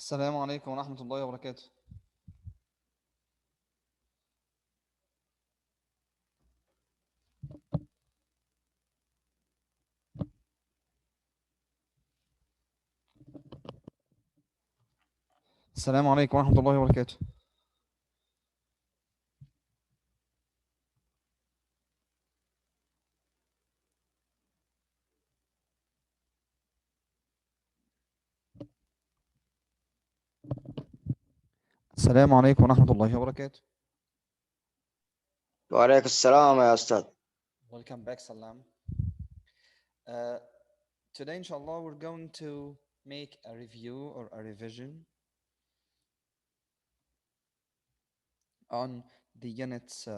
السلام عليكم ورحمة الله وبركاته. السلام عليكم ورحمة الله وبركاته. السلام عليكم ورحمة الله وبركاته. وعليكم السلام يا أستاذ. Welcome back, Salam. Uh, Today, inshallah, we're going to make a review or a revision on the units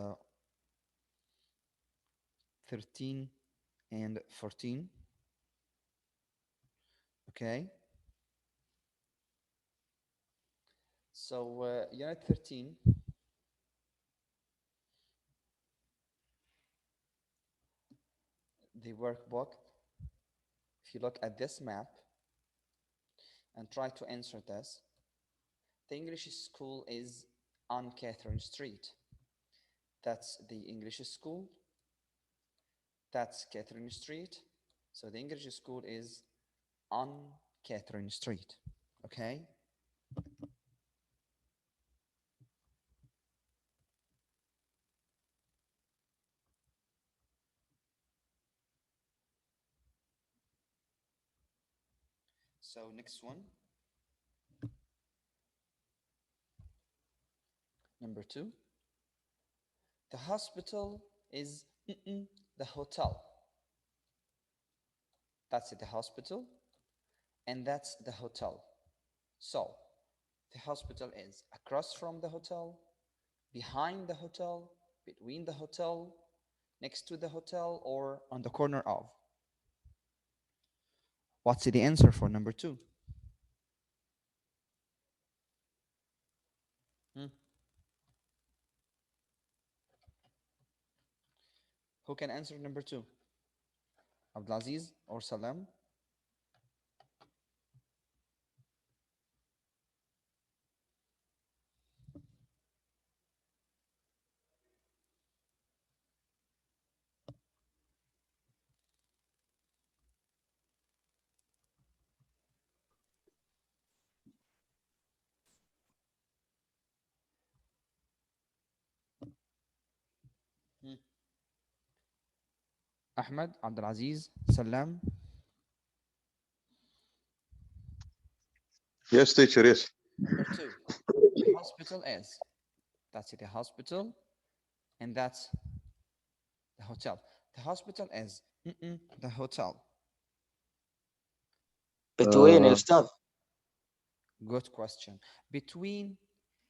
13 and 14. Okay. So, unit 13. The workbook. If you look at this map and try to answer this, the English school is on Catherine Street. That's the English school. That's Catherine Street. So the English school is on Catherine Street. Okay. So next one. Number 2. The hospital is the hotel. That's the hospital. And that's the hotel. So the hospital is across from the hotel, behind the hotel, between the hotel, next to the hotel, or on the corner of. What's the answer for number 2? Who can answer number 2? Abdulaziz or Salam? Ahmed, Abdulaziz, Salam. Yes, teacher, yes. Number 2. The hospital is. That's the hospital. And that's the hotel. The hospital is the hotel. between يا أستاذ. Good question. Between,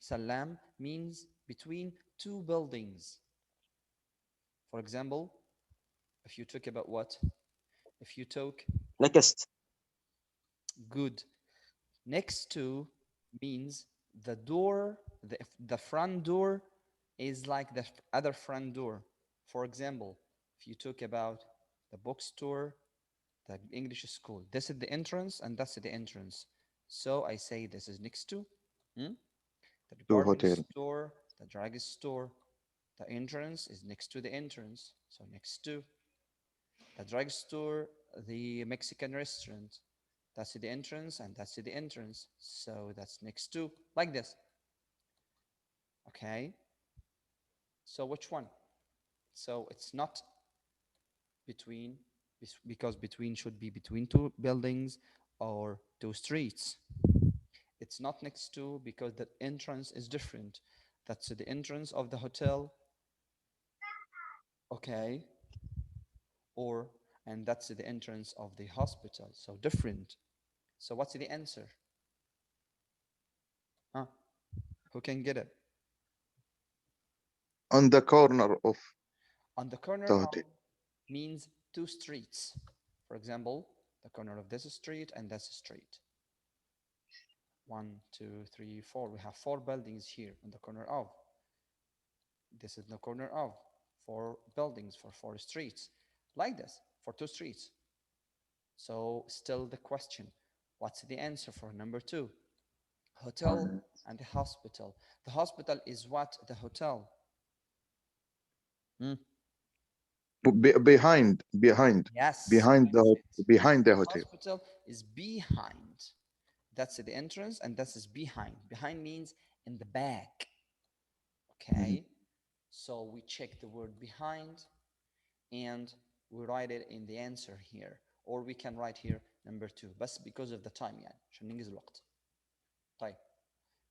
Salam, means between two buildings. For example, if you talk about what? If you talk next. good. Next to means the door, the front door is like the other front door. For example, if you talk about the bookstore, the English school, this is the entrance and that's the entrance. So I say this is next to the department store, the drug store. The entrance is next to the entrance. So next to the drug store, the Mexican restaurant. That's the entrance and that's the entrance. So that's next to, like this. Okay. So which one? So it's not between, because between should be between two buildings or two streets. It's not next to because the entrance is different. That's the entrance of the hotel. Okay. And that's the entrance of the hospital. So different. So what's the answer? Huh? Who can get it? On the corner of. On the corner of means two streets. For example, the corner of this street and this street. 1, 2, 3, 4. We have 4 buildings here on the corner of. This is the corner of 4 buildings for 4 streets. Like this, for 2 streets. So still the question, what's the answer for number 2? hotel and the hospital. The hospital is what? The hotel. Behind Yes. behind the hotel. Hospital is behind. That's the entrance, and that is behind. Behind means in the back. Okay. So we check the word behind, and we write it in the answer here, or we can write here number 2 بس because of the time يعني عشان ننجز الوقت. طيب.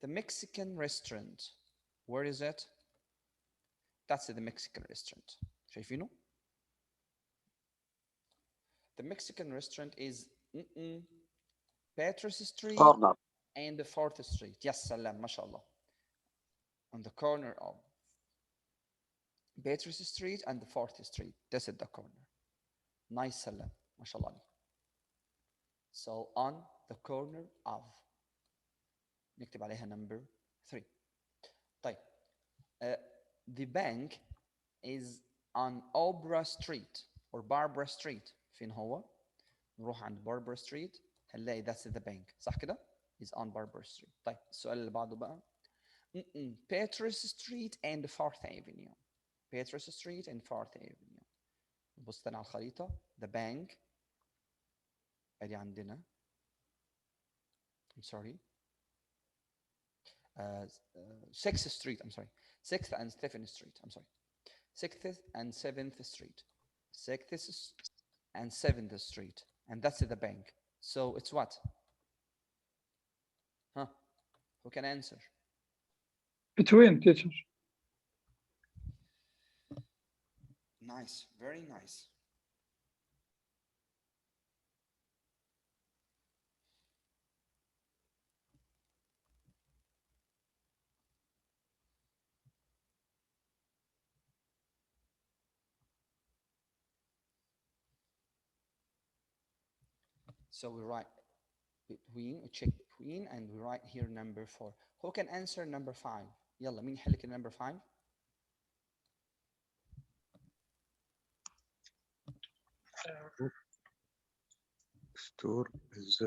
The Mexican restaurant, where is it? That's the Mexican restaurant. شايفينه? The Mexican restaurant is Petrus Street corner. and the 4th Street. Yes, salam, mashallah. On the corner of Petrus Street and the 4th Street. This is the corner. Nice, salam, mashallah. So on the corner of. نكتب عليها number 3. طيب. The bank is on Opera Street or Barbara Street. فين هو؟ نروح عند Barbara Street هنلاقي that's the bank. صح كده؟ is on Barbara Street. طيب السؤال اللي بعده بقى. Petrus Street and 4th Avenue. Petrus Street and 4th Avenue. نبص تاني على الخريطة. The bank. ادي عندنا. I'm sorry. 6th Street. I'm sorry. 6th and 7th Street. I'm sorry. 6th and 7th Street. 6th and 7th Street. And that's the bank. So it's what? Huh? Who can answer? Between, teacher. Nice. Very nice. So we write between, we check between, and we write here number 4. Who can answer number 5? يلا مين يحل كده number 5? Store is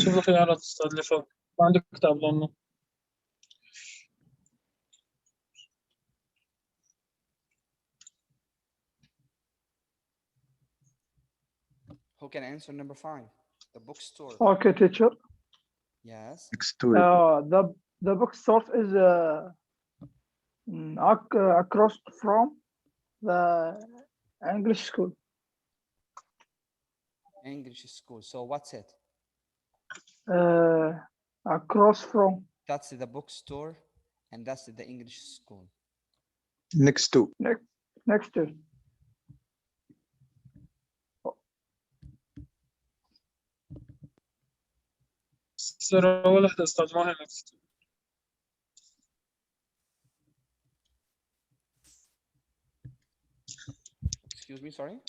شوف الخيارات استاذ اللي فوق ما عندك كتاب لانه Who can answer number 5? The bookstore. Okay, teacher. Yes. next to it. The bookstore is across from the English school. English school. So what's it? Across from. That's the bookstore, and that's the English school. Next to. Next to. سر أول واحدة أستاذ ما هي next. Excuse me, sorry.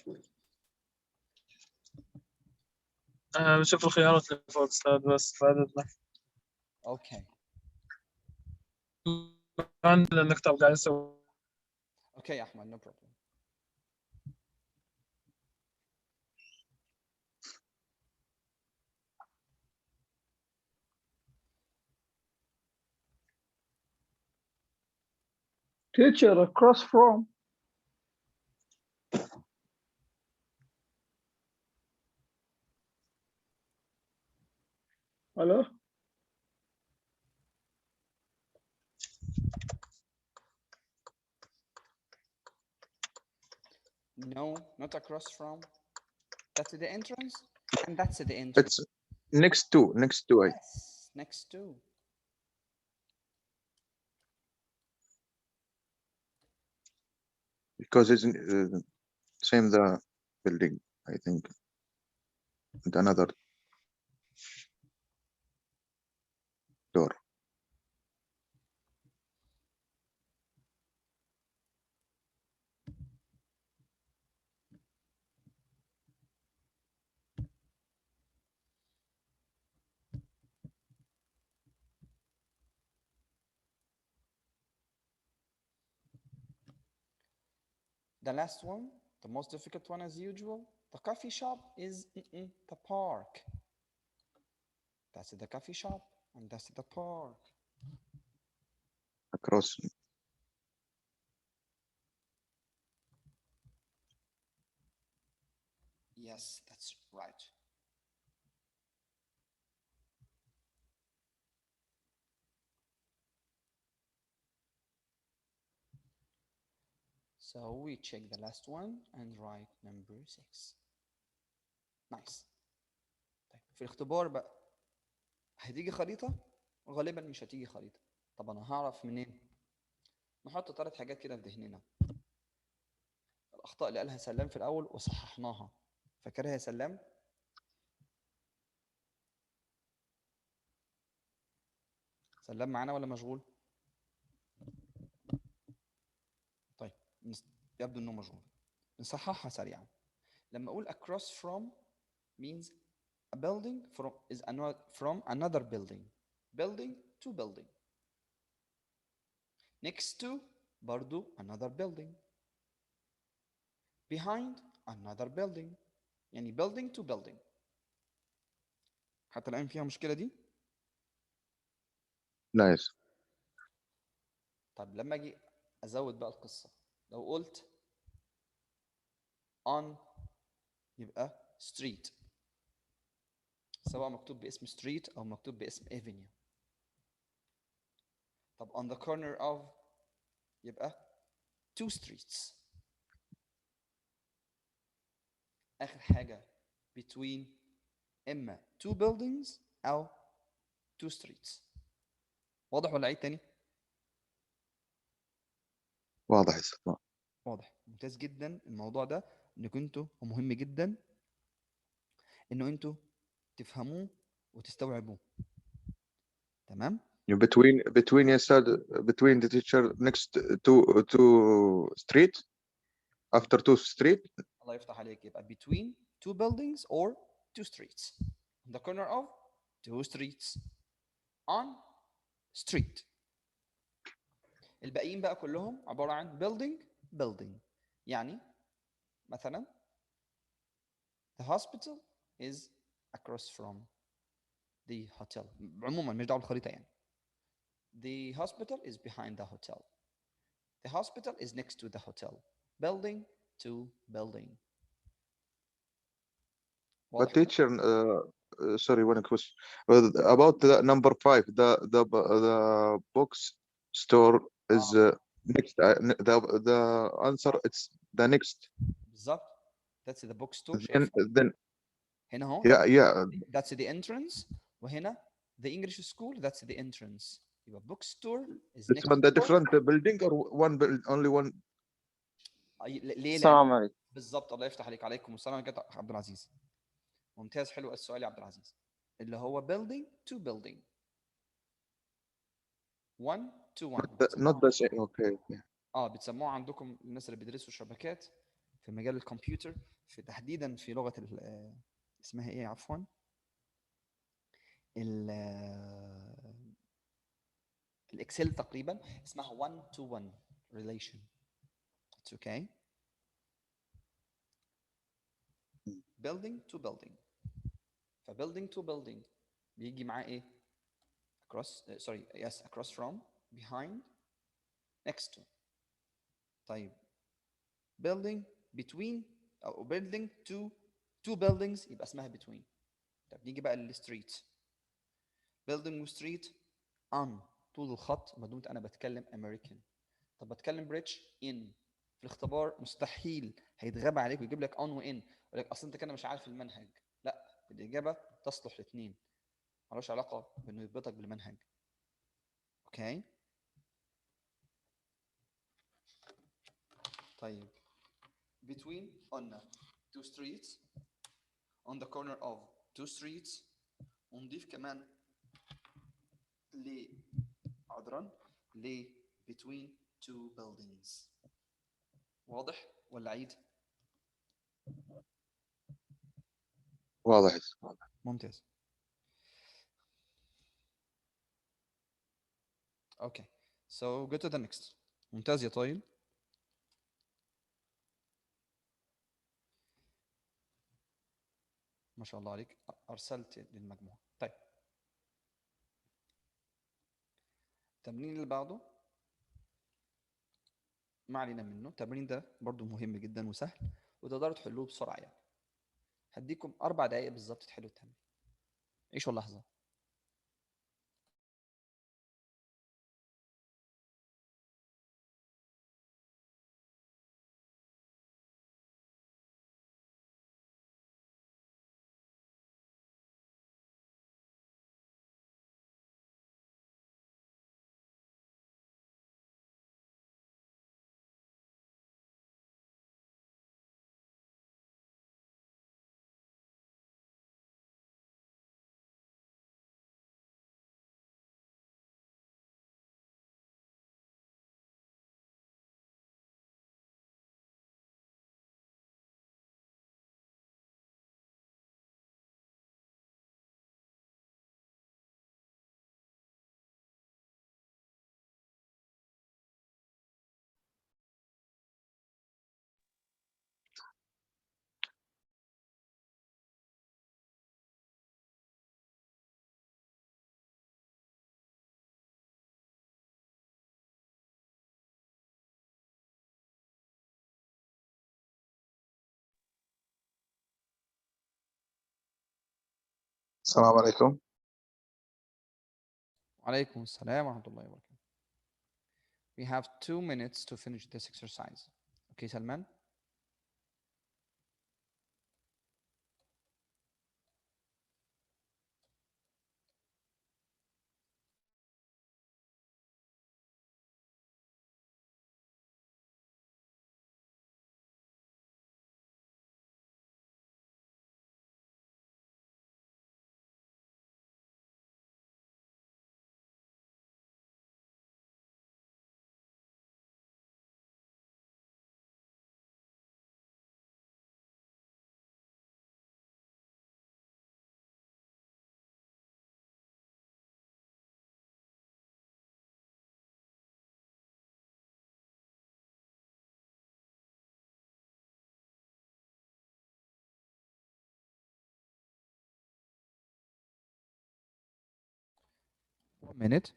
بشوف الخيارات اللي فوق أستاذ بس بعد إذنك. Okay. عندنا الكتاب قاعد يسوي. Okay, Ahmed, no problem. Teacher, across from. Hello? No, not across from. That's the entrance, and that's the entrance. It's next to it. Yes, next to. Because it's same the building, I think. And another door. the last one, the most difficult one as usual. The coffee shop is the park. That's the coffee shop, and that's the park. across. Yes, that's right. So we check the last one and write number 6. Nice. طيب في الاختبار بقى هتيجي خريطة؟ غالبا مش هتيجي خريطة. طب انا هعرف منين؟ نحط 3 حاجات كده في ذهننا. الأخطاء اللي قالها سلام في الأول وصححناها. فاكرها يا سلام؟ سلام معانا ولا مشغول؟ طيب يبدو انه مشغول. نصححها سريعا. لما اقول across from means a building from another building. Building to building. Next to برضو another building. Behind another building. يعني building to building. حتى الآن فيها مشكلة دي؟ نايس. طيب لما اجي ازود بقى القصة، لو قلت on يبقى street، سواء مكتوب باسم street او مكتوب باسم avenue. طب on the corner of يبقى two streets. آخر حاجة between إما two buildings أو two streets. واضح ولا عيد تاني؟ واضح يا أستاذ. واضح. ممتاز جدا. الموضوع ده انكم انتوا ومهم جدا انه انتوا تفهموه وتستوعبوه. تمام؟ between يا أستاذ between the teacher next to street after two street. الله يفتح عليك. يبقى between two buildings or two streets. On the corner of two streets. On street. الباقيين بقى كلهم عبارة عن building. يعني مثلا the hospital is across from the hotel. عموما مش دعوة بالخريطة يعني. The hospital is behind the hotel. The hospital is next to the hotel. Building to building. But teacher, sorry, one question about the number 5. The box store is next. The answer it's the next. بالظبط. That's the bookstore. Then هنا اهو. yeah. That's the entrance. وهنا the English school. That's the entrance. يبقى bookstore is It's next. on the different building or only one. ليه؟ السلام عليكم. بالظبط. الله يفتح عليك. عليكم السلام عليكم عبد العزيز. ممتاز. حلو السؤال يا عبد العزيز. اللي هو building to building. one to one. Not the same. Okay. بتسموها عندكم الناس اللي بيدرسوا شبكات في مجال الكمبيوتر، في تحديدا في لغة اسمها ايه عفوا؟ الاكسل تقريبا اسمها one to one relation. It's okay. building to building. ف building to building بيجي معاه ايه؟ across from, behind, next to. طيب building between او building to two buildings يبقى اسمها between. طب نيجي بقى للستريت. building وستريت on طول الخط ما دمت انا بتكلم امريكان. طب بتكلم بريتش in. في الاختبار مستحيل هيتغاب عليك ويجيب لك on وin يقول لك اصل انت كده مش عارف المنهج. لا، الاجابه تصلح الاثنين، مالوش علاقه بانه يربطك بالمنهج. اوكي. طيب between قلنا two streets, on the corner of two streets. ونضيف كمان ل between two buildings. واضح ولا عيد؟ واضح. ممتاز. Okay, so go to the next. ممتاز يا طيب. ما شاء الله عليك، أرسلت للمجموعة. طيب التمرين اللي بعده ما علينا منه، التمرين ده برضو مهم جدا وسهل وتقدروا تحلوه بسرعة يعني. هديكم 4 دقايق بالظبط تحلوا التمرين. عيشوا اللحظة. السلام عليكم. وعليكم السلام ورحمة الله وبركاته. We have 2 minutes to finish this exercise. Okay, Salman? One minute.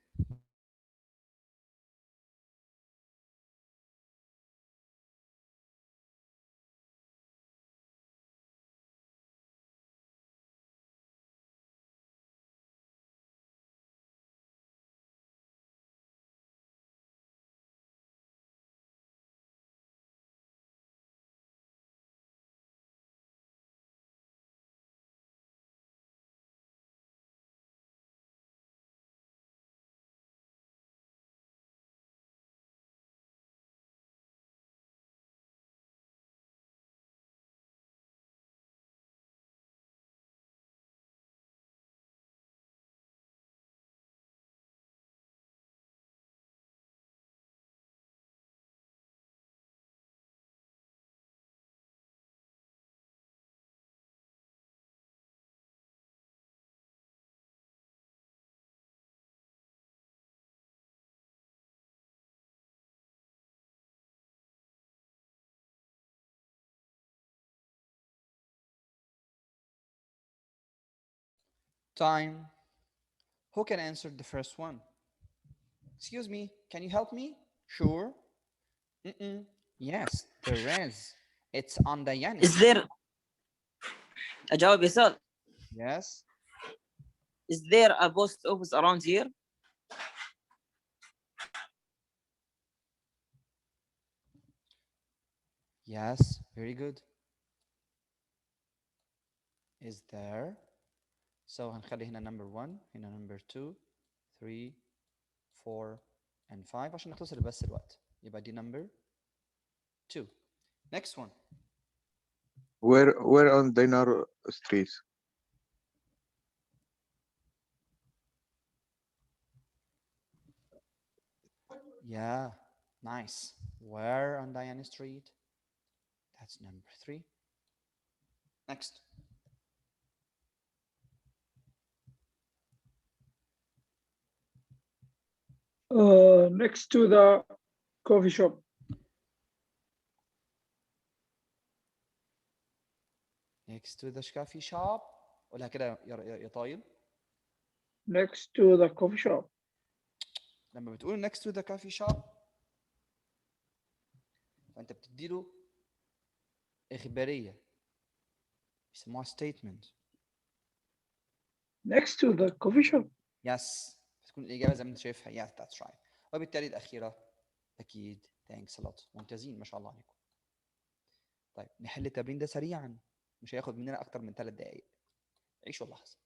Time. Who can answer the first one? Excuse me, can you help me? Sure. Yes, there is. It's on the Yanis. Is there أجاوب يا أستاذ. Yes. Is there a post office around here? Yes, very good. Is there? So هنخلي هنا number 1 هنا number 2 3 4 and 5 عشان نختصر بس الوقت. يبقى دي number 2. Next one. Where on Dinar Street? Yeah, nice. Where on Diana Street? That's number 3. Next. Next to the coffee shop. Next to the coffee shop. قولها كده يا طايل. Next to the coffee shop. لما بتقول next to the coffee shop فانت بتديله اخباريه يسموها statement. Next to the coffee shop. يس تكون الاجابه زي ما انت شايفها yes that's right. وبالتالي الاخيره اكيد thanks a lot. ممتازين ما شاء الله عليكم. طيب نحل التمرين ده سريعا مش هياخد مننا اكتر من 3 دقائق. عيشوا اللحظه.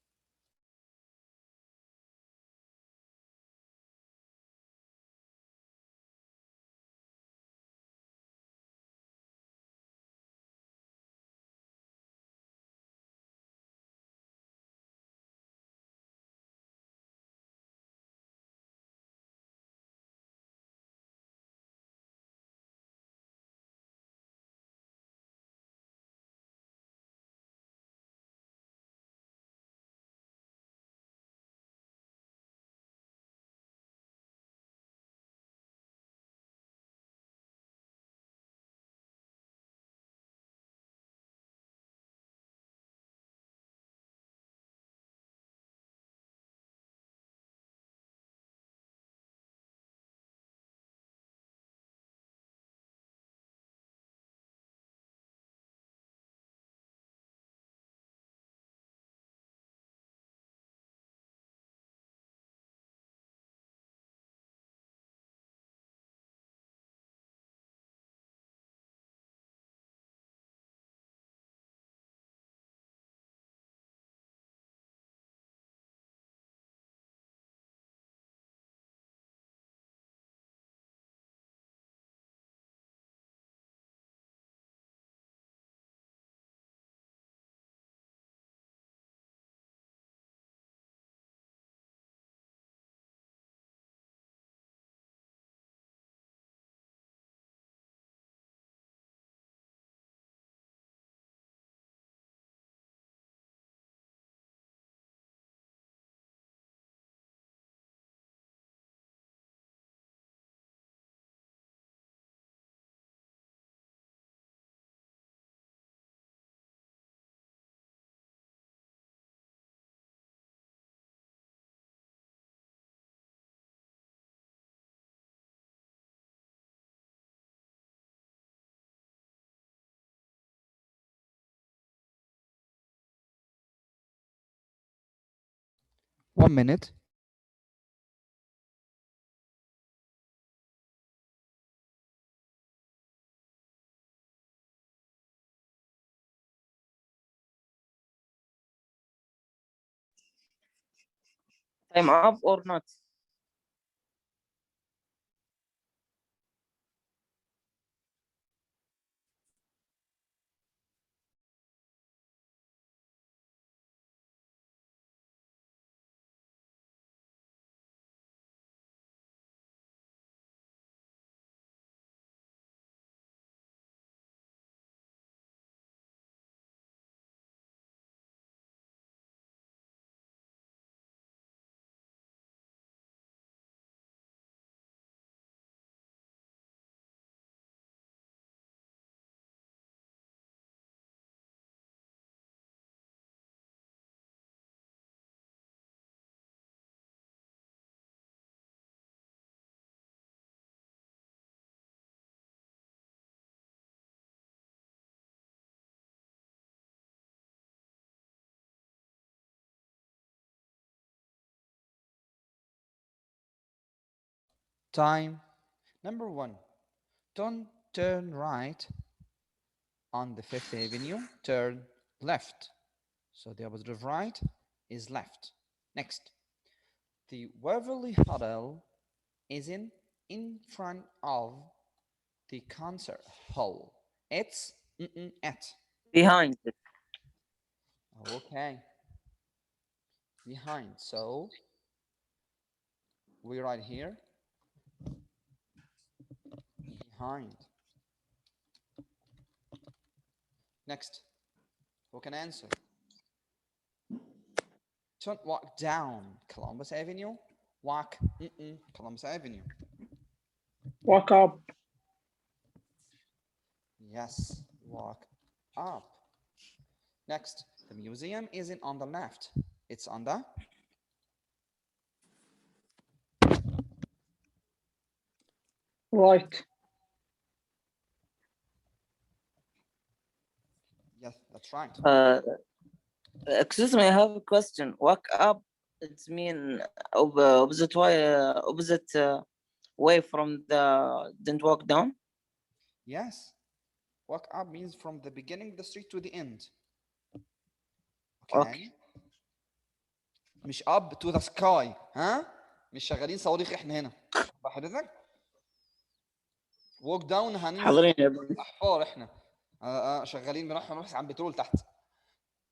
One minute. Time up or not? Time. Number 1. Don't turn right on the 5th Avenue. Turn left. So the opposite of right is left. Next. The Waverly Hotel is in front of the concert hall. It's at. Behind it. Okay. Behind. So we write here behind. Next. Who can answer? Don't walk down Columbus Avenue. Walk Columbus Avenue. Walk up. Yes, walk up. Next, The museum isn't on the left. It's on the Right. yes, that's right. Excuse me, I have a question. Wake up, it's mean opposite way from the didn't walk down. Yes. Walk up means from the beginning of the street to the end. Okay. مش up to the sky. ها؟ مش شغالين صواريخ احنا هنا. بحضرتك؟ walk down هننزل حاضرين يا ابني. احفار احنا. شغالين بنروح عن بترول تحت.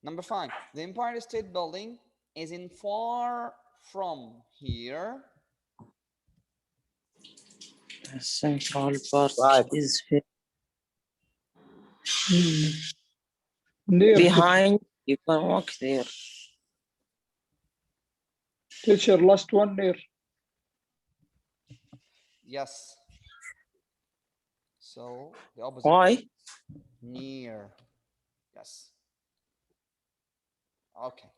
Number 5. The Empire State Building isn't far from here. Central Park Right. is Near. behind. You can walk there. Teacher, last one near. Yes. So the opposite. Why? Near. Yes. Okay.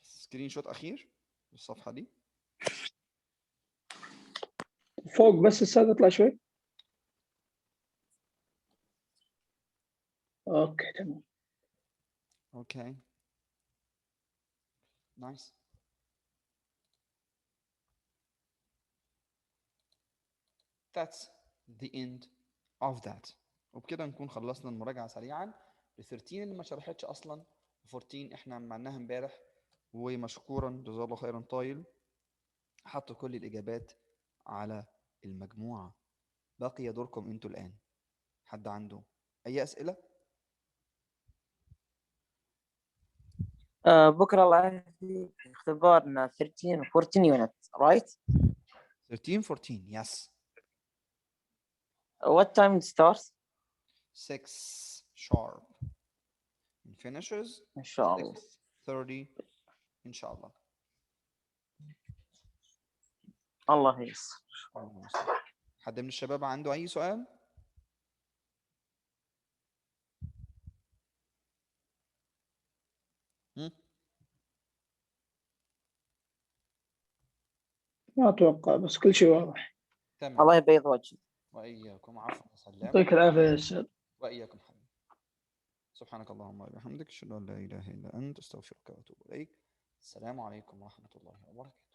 سكرين شوت اخير للصفحه دي. فوق بس السادة اطلع شوي. اوكي تمام. Okay. Nice. That's the end of that. وبكده نكون خلصنا المراجعة سريعا ل 13 اللي ما شرحتش أصلا، و 14 إحنا عملناها امبارح، ومشكورا جزاه الله خيرا طايل حطوا كل الإجابات على المجموعة. بقي دوركم أنتوا الآن. حد عنده أي أسئلة؟ بكرة الله يعافيك اختبارنا 13 و 14 units, right? 13 14 yes. What time it starts? 6 sharp and finishes إن شاء الله. 6:30 إن شاء الله. الله ييسر. حد من الشباب عنده أي سؤال؟ ما اتوقع بس كل شيء واضح. تمام. الله يبيض وجهك. وإياكم عفوا وسلام. يعطيك العافية يا استاذ. وإياكم حبيبي. سبحانك اللهم وبحمدك أشهد أن لا إله إلا أنت أستغفرك وأتوب إليك. السلام عليكم ورحمة الله وبركاته.